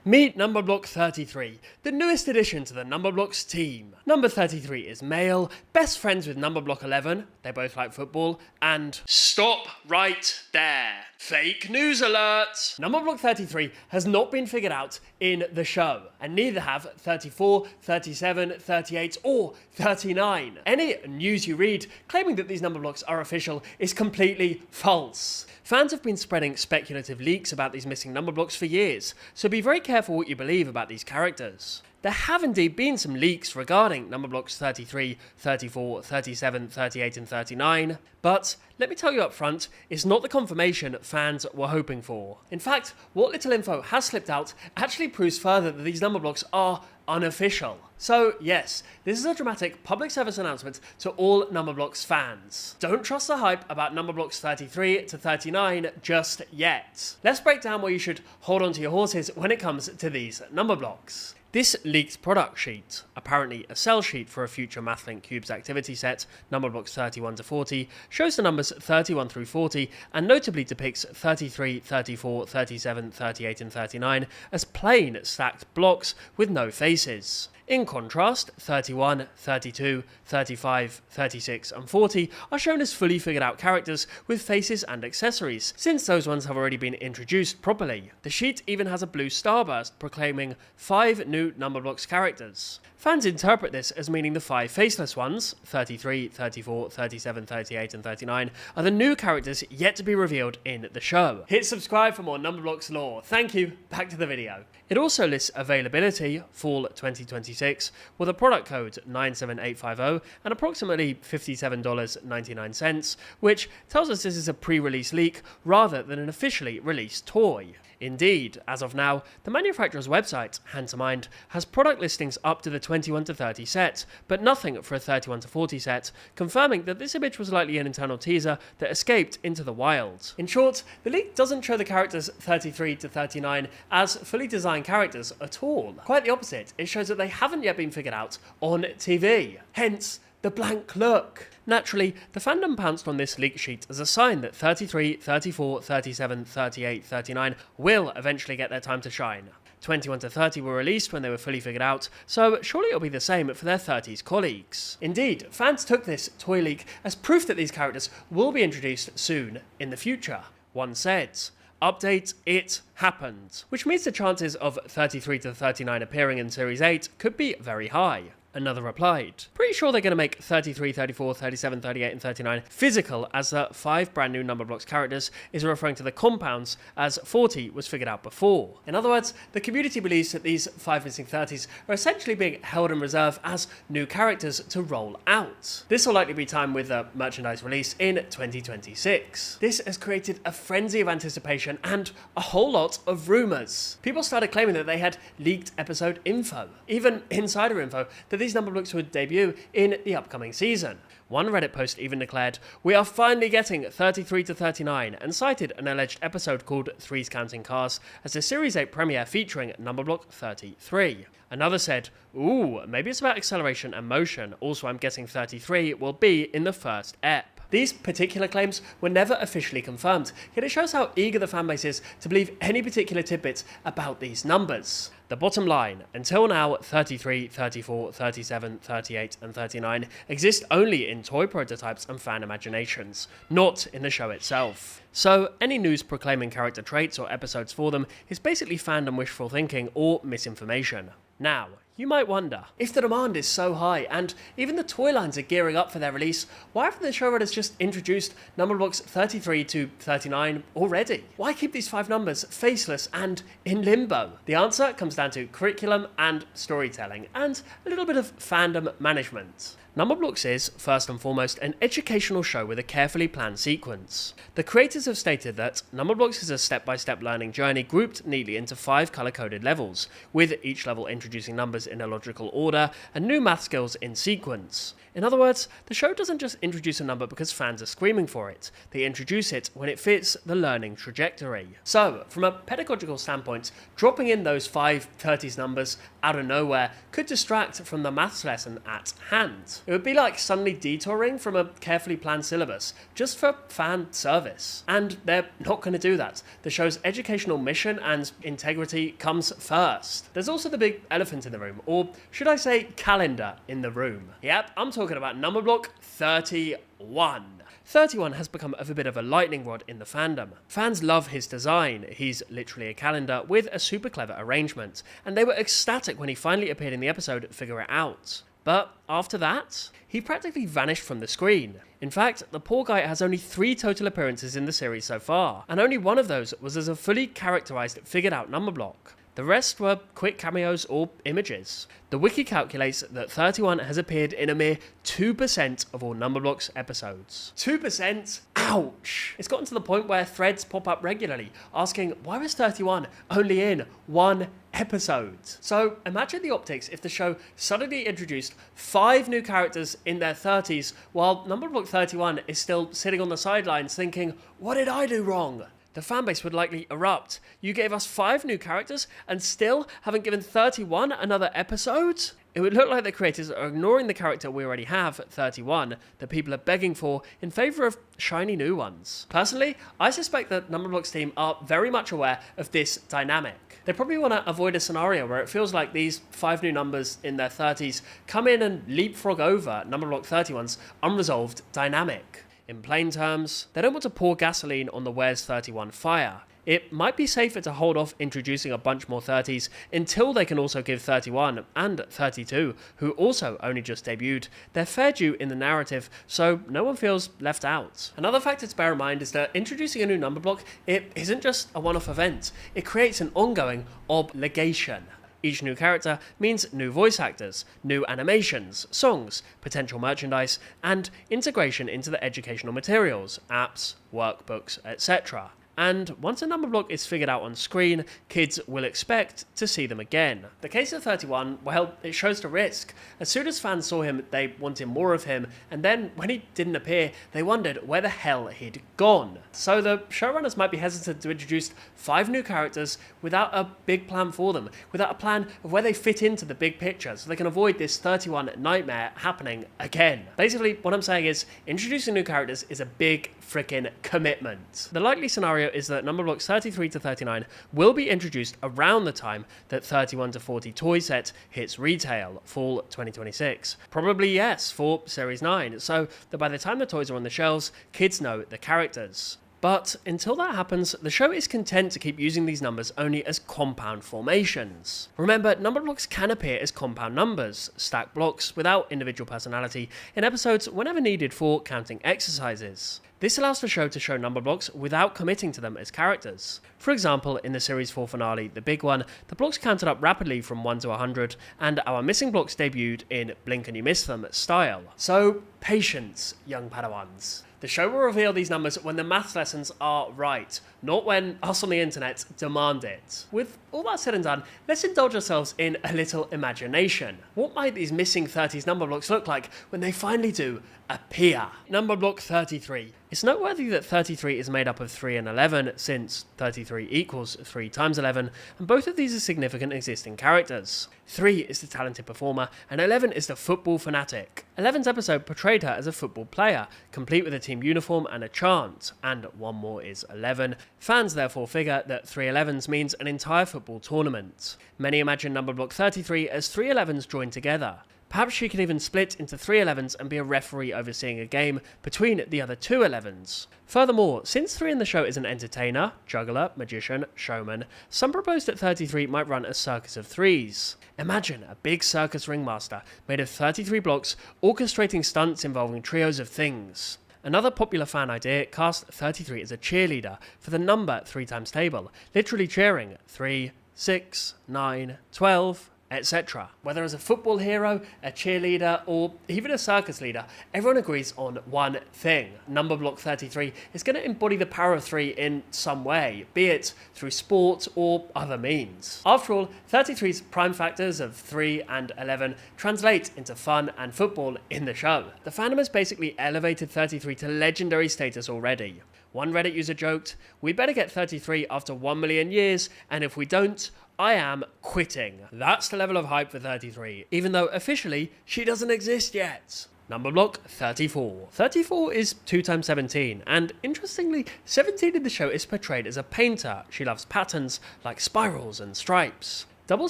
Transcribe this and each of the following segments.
Meet Numberblock 33, the newest addition to the Numberblocks team. Number 33 is male, best friends with Numberblock 11, they both like football, and stop right there. Fake news alert! Numberblock 33 has not been figured out in the show, and neither have 34, 37, 38, or 39. Any news you read claiming that these Numberblocks are official is completely false. Fans have been spreading speculative leaks about these missing Numberblocks for years, so be very careful what you believe about these characters. There have indeed been some leaks regarding Numberblocks 33, 34, 37, 38 and 39, but let me tell you up front, it's not the confirmation fans were hoping for. In fact, what little info has slipped out actually proves further that these Numberblocks are unofficial. So yes, this is a dramatic public service announcement to all Numberblocks fans. Don't trust the hype about Numberblocks 33 to 39 just yet. Let's break down why you should hold on to your horses when it comes to these Numberblocks. This leaked product sheet, apparently a sell sheet for a future MathLink Cubes activity set, Numberblocks 31 to 40, shows the numbers 31 through 40 and notably depicts 33, 34, 37, 38 and 39 as plain stacked blocks with no faces. In contrast, 31, 32, 35, 36 and 40 are shown as fully figured out characters with faces and accessories, since those ones have already been introduced properly. The sheet even has a blue starburst proclaiming 5 new Numberblocks characters. Fans interpret this as meaning the 5 faceless ones, 33, 34, 37, 38 and 39, are the new characters yet to be revealed in the show. Hit subscribe for more Numberblocks lore. Thank you, back to the video. It also lists availability, fall 2026, with a product code 97850 and approximately $57.99, which tells us this is a pre-release leak rather than an officially released toy. Indeed, as of now, the manufacturer's website, Hand to Mind, has product listings up to the 21 to 30 set, but nothing for a 31 to 40 set, confirming that this image was likely an internal teaser that escaped into the wild. In short, the leak doesn't show the characters 33 to 39 as fully designed characters at all. Quite the opposite, it shows that they haven't yet been figured out on TV. Hence, the blank look. Naturally, the fandom pounced on this leak sheet as a sign that 33, 34, 37, 38, 39 will eventually get their time to shine. 21 to 30 were released when they were fully figured out, so surely it'll be the same for their 30s colleagues. Indeed, fans took this toy leak as proof that these characters will be introduced soon in the future. One said, "Update, it happened," which means the chances of 33 to 39 appearing in Series 8 could be very high. Another replied, "Pretty sure they're going to make 33, 34, 37, 38 and 39 physical, as the 5 brand new Numberblocks characters is referring to the compounds, as 40 was figured out before." In other words, the community believes that these 5 missing 30s are essentially being held in reserve as new characters to roll out. This will likely be timed with the merchandise release in 2026. This has created a frenzy of anticipation and a whole lot of rumours. People started claiming that they had leaked episode info, even insider info, that these Numberblocks would debut in the upcoming season. One Reddit post even declared, "We are finally getting 33 to 39, and cited an alleged episode called Three's Counting Cars as the Series 8 premiere featuring Numberblock 33. Another said, "Ooh, maybe it's about acceleration and motion, also I'm guessing 33 will be in the first ep." These particular claims were never officially confirmed, yet it shows how eager the fanbase is to believe any particular tidbits about these numbers. The bottom line, until now, 33, 34, 37, 38 and 39 exist only in toy prototypes and fan imaginations, not in the show itself. So any news proclaiming character traits or episodes for them is basically fandom wishful thinking or misinformation. Now, you might wonder, if the demand is so high and even the toy lines are gearing up for their release, why haven't the showrunners just introduced Numberblocks 33 to 39 already? Why keep these 5 numbers faceless and in limbo? The answer comes down to curriculum and storytelling, and a little bit of fandom management. Numberblocks is, first and foremost, an educational show with a carefully planned sequence. The creators have stated that Numberblocks is a step-by-step learning journey grouped neatly into 5 colour-coded levels, with each level introducing numbers in a logical order and new math skills in sequence. In other words, the show doesn't just introduce a number because fans are screaming for it, they introduce it when it fits the learning trajectory. So, from a pedagogical standpoint, dropping in those 5 30s numbers out of nowhere could distract from the maths lesson at hand. It would be like suddenly detouring from a carefully planned syllabus just for fan service. And they're not going to do that. The show's educational mission and integrity comes first. There's also the big elephant in the room, or should I say calendar in the room. Yep, I'm talking about Numberblock 31. 31 has become a bit of a lightning rod in the fandom. Fans love his design. He's literally a calendar with a super clever arrangement, and they were ecstatic when he finally appeared in the episode Figure It Out. But after that, he practically vanished from the screen. In fact, the poor guy has only 3 total appearances in the series so far, and only one of those was as a fully characterized, figured out Numberblock. The rest were quick cameos or images. The wiki calculates that 31 has appeared in a mere 2% of all Numberblocks episodes. 2%? Ouch! It's gotten to the point where threads pop up regularly asking, why was 31 only in 1 episode? So imagine the optics if the show suddenly introduced 5 new characters in their 30s while Numberblock 31 is still sitting on the sidelines thinking, what did I do wrong? The fanbase would likely erupt. You gave us 5 new characters and still haven't given 31 another episode? It would look like the creators are ignoring the character we already have at 31 that people are begging for in favour of shiny new ones. Personally, I suspect that Numberblocks team are very much aware of this dynamic. They probably want to avoid a scenario where it feels like these 5 new numbers in their 30s come in and leapfrog over Numberblock 31's unresolved dynamic. In plain terms, they don't want to pour gasoline on the Where's 31 fire. It might be safer to hold off introducing a bunch more 30s until they can also give 31 and 32, who also only just debuted, their fair due in the narrative, so no one feels left out. Another factor to bear in mind is that introducing a new number block, it isn't just a one-off event, it creates an ongoing obligation. Each new character means new voice actors, new animations, songs, potential merchandise, and integration into the educational materials, apps, workbooks, etc. And once a number block is figured out on screen, kids will expect to see them again. The case of 31, well, it shows the risk. As soon as fans saw him, they wanted more of him, and then when he didn't appear, they wondered where the hell he'd gone. So the showrunners might be hesitant to introduce 5 new characters without a big plan for them, without a plan of where they fit into the big picture, so they can avoid this 31 nightmare happening again. Basically, what I'm saying is, introducing new characters is a big freaking commitment. The likely scenario is that Numberblocks 33 to 39 will be introduced around the time that 31 to 40 toy set hits retail, fall 2026. Probably yes, for Series 9, so that by the time the toys are on the shelves, kids know the characters. But until that happens, the show is content to keep using these numbers only as compound formations. Remember, number blocks can appear as compound numbers, stacked blocks without individual personality, in episodes whenever needed for counting exercises. This allows the show to show number blocks without committing to them as characters. For example, in the series 4 finale, the big one, the blocks counted up rapidly from 1 to 100, and our missing blocks debuted in blink and you miss them style. So, patience, young Padawans. The show will reveal these numbers when the maths lessons are right, not when us on the internet demand it. With all that said and done, let's indulge ourselves in a little imagination. What might these missing 30s number blocks look like when they finally do appear? Number block 33. It's noteworthy that 33 is made up of 3 and 11, since 33 equals 3 times 11, and both of these are significant existing characters. 3 is the talented performer, and 11 is the football fanatic. 11's episode portrayed her as a football player, complete with a team uniform and a chant, and one more is 11. Fans therefore figure that 3 11s means an entire football tournament. Many imagine number block 33 as 3 11s joined together. Perhaps she can even split into 3 11s and be a referee overseeing a game between the other 2 11s. Furthermore, since 3 in the show is an entertainer, juggler, magician, showman, some propose that 33 might run a circus of 3s. Imagine a big circus ringmaster made of 33 blocks orchestrating stunts involving trios of things. Another popular fan idea cast 33 as a cheerleader for the number 3 times table, literally cheering 3, 6, 9, 12, etc. Whether as a football hero, a cheerleader, or even a circus leader, everyone agrees on one thing. Number block 33 is going to embody the power of 3 in some way, be it through sport or other means. After all, 33's prime factors of 3 and 11 translate into fun and football in the show. The fandom has basically elevated 33 to legendary status already. One Reddit user joked, "We better get 33 after 1 million years, and if we don't, I am quitting." That's the level of hype for 33, even though officially she doesn't exist yet. Number block 34. 34 is 2 times 17, and interestingly, 17 in the show is portrayed as a painter. She loves patterns like spirals and stripes. Double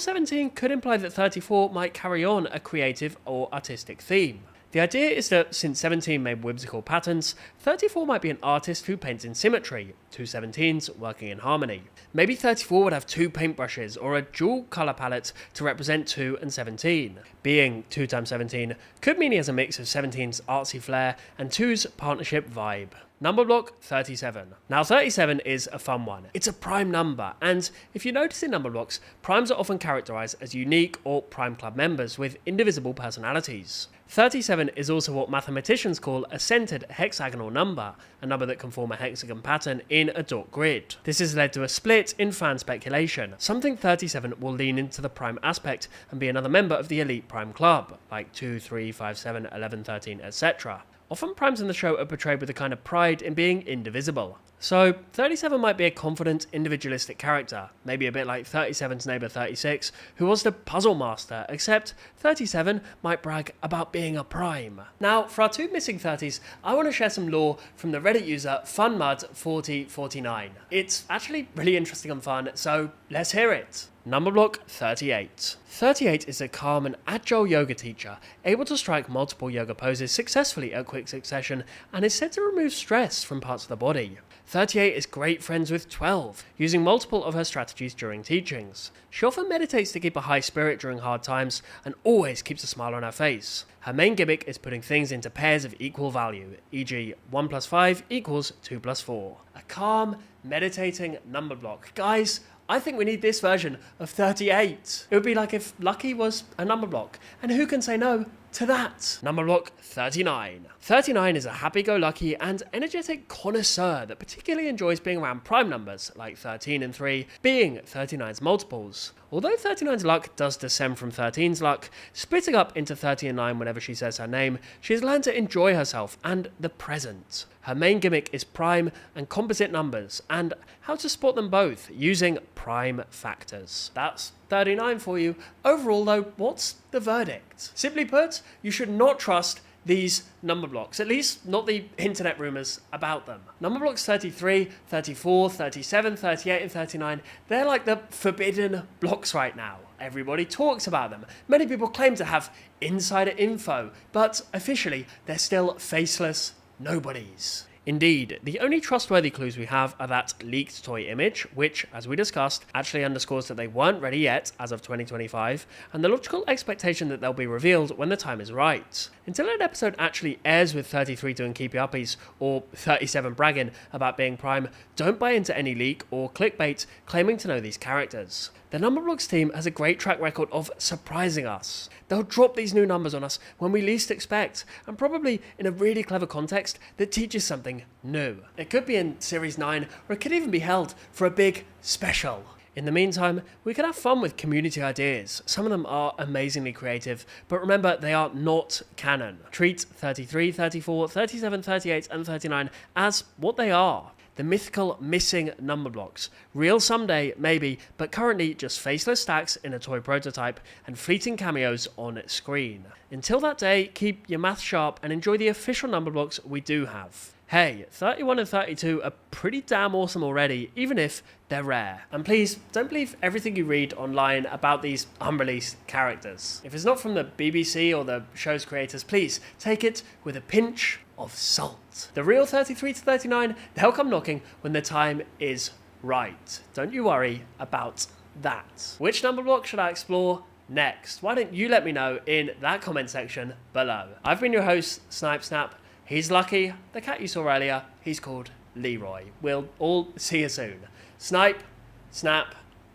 17 could imply that 34 might carry on a creative or artistic theme. The idea is that since 17 made whimsical patterns, 34 might be an artist who paints in symmetry, two 17s working in harmony. Maybe 34 would have two paintbrushes or a dual colour palette to represent 2 and 17. Being 2 times 17 could mean he has a mix of 17's artsy flair and 2's partnership vibe. Number block 37. Now 37 is a fun one. It's a prime number, and if you notice in number blocks, primes are often characterised as unique or prime club members with indivisible personalities. 37 is also what mathematicians call a centred hexagonal number, a number that can form a hexagon pattern in a dot grid. This has led to a split in fan speculation. Some think 37 will lean into the prime aspect and be another member of the elite prime club, like 2, 3, 5, 7, 11, 13, etc. Often primes in the show are portrayed with a kind of pride in being indivisible. So 37 might be a confident, individualistic character, maybe a bit like 37's neighbour 36, who was the puzzle master, except 37 might brag about being a prime. Now, for our two missing 30s, I want to share some lore from the Reddit user FunMud4049. It's actually really interesting and fun, so let's hear it. Number block 38. 38 is a calm and agile yoga teacher, able to strike multiple yoga poses successfully at quick succession, and is said to remove stress from parts of the body. 38 is great friends with 12, using multiple of her strategies during teachings. She often meditates to keep a high spirit during hard times, and always keeps a smile on her face. Her main gimmick is putting things into pairs of equal value, e.g. 1 plus 5 equals 2 plus 4. A calm, meditating number block. Guys, I think we need this version of 38. It would be like if Lucky was a number block, and who can say no to that? Number block 39. 39 is a happy-go-lucky and energetic connoisseur that particularly enjoys being around prime numbers, like 13 and 3, being 39's multiples. Although 39's luck does descend from 13's luck, splitting up into 30 and 9 whenever she says her name, she has learned to enjoy herself and the present. Her main gimmick is prime and composite numbers, and how to spot them both using prime factors. That's 39 for you. Overall though, what's the verdict? Simply put, you should not trust these number blocks, at least not the internet rumours about them. Number blocks 33, 34, 37, 38 and 39, they're like the forbidden blocks right now. Everybody talks about them. Many people claim to have insider info, but officially they're still faceless nobodies. Indeed, the only trustworthy clues we have are that leaked toy image, which, as we discussed, actually underscores that they weren't ready yet as of 2025, and the logical expectation that they'll be revealed when the time is right. Until an episode actually airs with 33 doing keepy uppies, or 37 bragging about being prime, don't buy into any leak or clickbait claiming to know these characters. The Numberblocks team has a great track record of surprising us. They'll drop these new numbers on us when we least expect, and probably in a really clever context that teaches something new. It could be in Series 9, or it could even be held for a big special. In the meantime, we can have fun with community ideas. Some of them are amazingly creative, but remember, they are not canon. Treat 33, 34, 37, 38, and 39 as what they are. The mythical missing number blocks. Real someday, maybe, but currently just faceless stacks in a toy prototype and fleeting cameos on screen. Until that day, keep your math sharp and enjoy the official number blocks we do have. Hey, 31 and 32 are pretty damn awesome already, even if they're rare. And please, don't believe everything you read online about these unreleased characters. If it's not from the BBC or the show's creators, please take it with a pinch of salt. The real 33 to 39, they'll come knocking when the time is right. Don't you worry about that. Which number block should I explore next? Why don't you let me know in that comment section below. I've been your host, Snipe Snap. He's Lucky. The cat you saw earlier, he's called Leroy. We'll all see you soon. Snipe, Snap,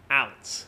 out.